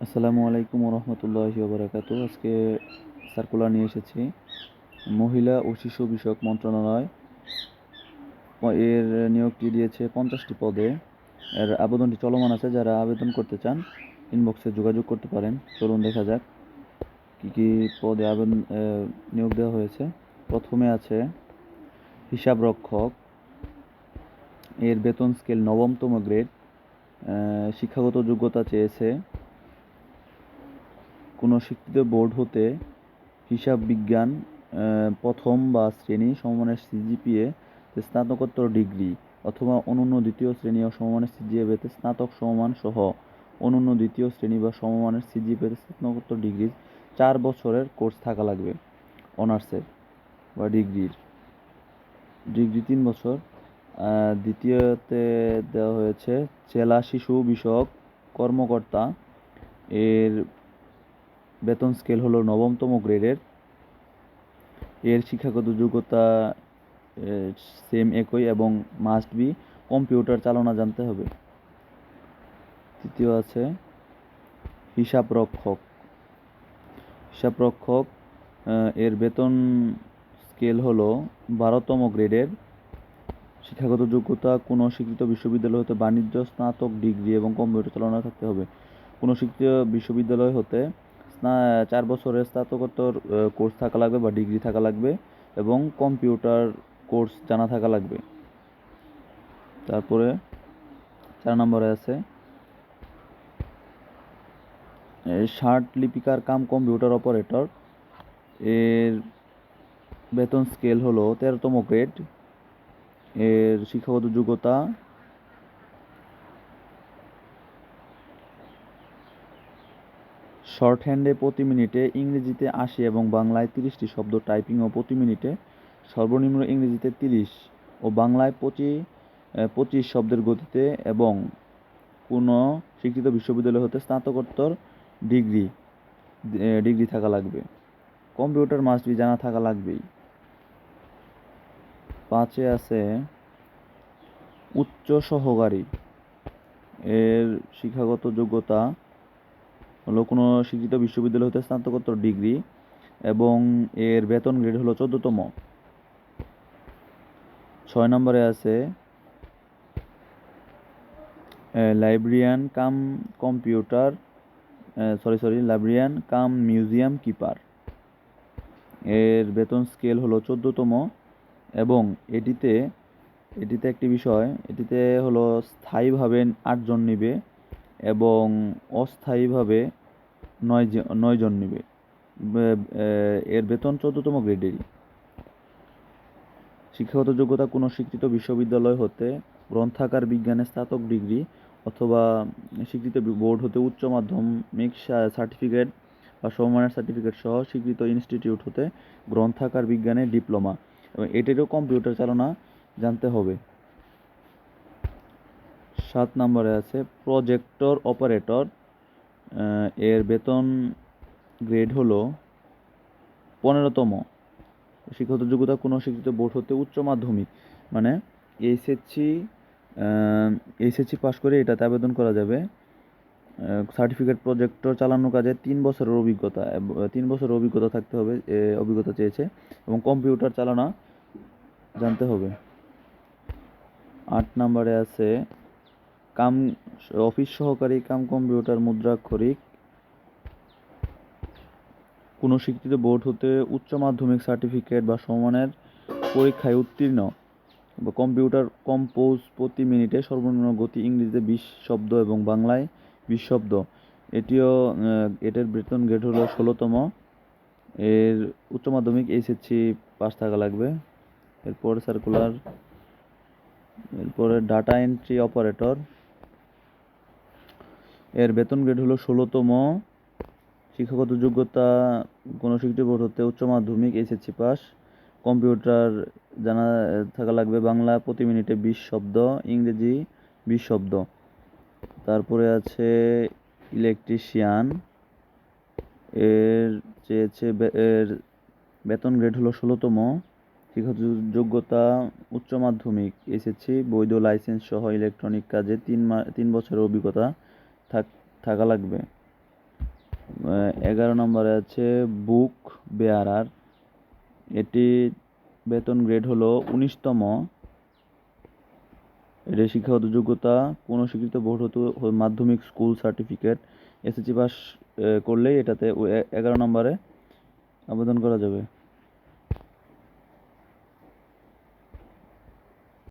আসসালামু আলাইকুম রহমতুল্লাহি ওবরাকাতু। আজকে সার্কুলার নিয়ে এসেছি। মহিলা ও শিশু বিষয়ক মন্ত্রণালয় এর নিয়োগটি দিয়েছে 50টি পদে। এর আবেদনটি চলমান আছে। যারা আবেদন করতে চান ইনবক্সে যোগাযোগ করতে পারেন। চলুন দেখা যাক কী কী পদে নিয়োগ দেওয়া হয়েছে। প্রথমে আছে হিসাব রক্ষক। এর বেতন স্কেল 9তম গ্রেড। শিক্ষাগত যোগ্যতা চেয়েছে কোনো স্বীকৃত বোর্ড হতে হিসাব বিজ্ঞান প্রথম বা শ্রেণী সমমানের সিজিপিএ স্নাতকোত্তর ডিগ্রি অথবা অনন্য দ্বিতীয় শ্রেণী ও সমমানের সিজিপিএতে স্নাতক সমমান সহ অনন্য দ্বিতীয় শ্রেণী বা সমমানের সিজিপিএতে স্নাতকোত্তর ডিগ্রির 4 বছরের কোর্স থাকা লাগবে। অনার্সের বা ডিগ্রি 3 বছর। দ্বিতীয়তে দেওয়া হয়েছে জেলা শিশু বিষয়ক কর্মকর্তা। এর বেতন স্কেল হলো 9তম গ্রেডের। এর শিক্ষাগত যোগ্যতা সেম একই এবং মাস্ট বি কম্পিউটার চালনা জানতে হবে। তৃতীয় আছে হিসাব রক্ষক। এর বেতন স্কেল হলো 12তম গ্রেডের। শিক্ষাগত যোগ্যতা কোনো স্বীকৃত বিশ্ববিদ্যালয় হতে বাণিজ্য স্নাতক ডিগ্রি এবং কম্পিউটার চালনা থাকতে হবে। কোনো স্বীকৃত বিশ্ববিদ্যালয় হতে 4 বছরের স্নাতকোত্তর কোর্স থাকা লাগবে বা ডিগ্রি থাকা লাগবে এবং কম্পিউটার কোর্স জানা থাকা লাগবে। তারপরে 4 নম্বরে আছে ষাট লিপিকার কাম কম্পিউটার অপারেটর। এর বেতন স্কেল হলো 13তম গ্রেড। এর শিক্ষাগত যোগ্যতা শর্ট হ্যান্ডে প্রতি মিনিটে ইংরেজিতে 80 এবং বাংলায় 30টি শব্দ টাইপিং ও প্রতি মিনিটে সর্বনিম্ন ইংরেজিতে 30 ও বাংলায় 25 শব্দের গতিতে এবং কোনো স্বীকৃত বিশ্ববিদ্যালয় হতে স্নাতকোত্তর ডিগ্রি থাকা লাগবে। কম্পিউটার মাস্ট বি জানা থাকা লাগবেই। 5 আছে উচ্চ সহকারী। এর শিক্ষাগত যোগ্যতা হলো কোনো স্বীকৃত বিশ্ববিদ্যালয় হতে স্নাতকোত্তর ডিগ্রি এবং এর বেতন গ্রেড হলো 14তম। 6 নম্বরে আছে লাইব্রেরিয়ান কাম লাইব্রেরিয়ান কাম মিউজিয়াম কিপার। এর বেতন স্কেল হলো 14তম এবং এটিতে একটি বিষয়, এটিতে হলো স্থায়ীভাবে 8 জন নিবে এবং অস্থায়ীভাবে 9 জন নিবে। এর বেতন 14তম গ্রেডেরই। শিক্ষাগত যোগ্যতা কোনো স্বীকৃত বিশ্ববিদ্যালয় হতে গ্রন্থাগার বিজ্ঞানে স্নাতক ডিগ্রি অথবা স্বীকৃত বোর্ড হতে উচ্চ মাধ্যমিক সার্টিফিকেট বা সমমানের সার্টিফিকেট সহ স্বীকৃত ইনস্টিটিউট হতে গ্রন্থাগার বিজ্ঞানে ডিপ্লোমা এবং এটিরও কম্পিউটার চালনা জানতে হবে। 7 নম্বরে আছে প্রজেক্টর অপারেটর। এর বেতন গ্রেড হলো 15তম। শিক্ষাগত যোগ্যতা কোনো স্বীকৃত বোর্ড হতে উচ্চ মাধ্যমিক মানে এইচএসসি পাশ করে এটাতে আবেদন করা যাবে। সার্টিফিকেট প্রজেক্টর চালানোর কাজে 3 বছরের অভিজ্ঞতা 3 বছরের অভিজ্ঞতা থাকতে হবে। অভিজ্ঞতা চেয়েছে এবং কম্পিউটার চালানো জানতে হবে। 8 নম্বরে আছে অফিস সহকারী কাম কম্পিউটার মুদ্রাক্ষরিক। কোনো স্বীকৃত বোর্ড হতে উচ্চ মাধ্যমিক সার্টিফিকেট বা সমমানের পরীক্ষায় উত্তীর্ণ বা কম্পিউটার কম্পোজ প্রতি মিনিটে সর্বনিম্ন গতি ইংরেজিতে 20 শব্দ এবং বাংলায় 20 শব্দ। এটার বেতন গ্রেড হলো 16তম। এর উচ্চ মাধ্যমিক এইচএসসি পাস থাকা লাগবে। এরপরে ডাটা এন্ট্রি অপারেটর। এর বেতন গ্রেড হলো 16তম। শিক্ষাগত যোগ্যতা কোনো স্বীকৃত বোর্ড হতে উচ্চ মাধ্যমিক এইচএসসি পাস। কম্পিউটার জানা থাকা লাগবে। বাংলা প্রতি মিনিটে 20 শব্দ, ইংরেজি 20 শব্দ। তারপরে আছে ইলেকট্রিশিয়ান। এর বেতন গ্রেড হলো 16তম। শিক্ষাগত যোগ্যতা উচ্চ মাধ্যমিক এসএসসি বৈধ লাইসেন্স সহ ইলেকট্রনিক কাজে 3 বছরের অভিজ্ঞতা থাকা লাগবে। 11 নম্বরে আছে বুক বেয়ারার, এটি বেতন গ্রেড হলো 19তম। এর শিক্ষাগত যোগ্যতা কোনো স্বীকৃত বোর্ড হতে মাধ্যমিক স্কুল সার্টিফিকেট, এসএসসি পাস করলেই এটাতে 11 নম্বরে আবেদন করা যাবে।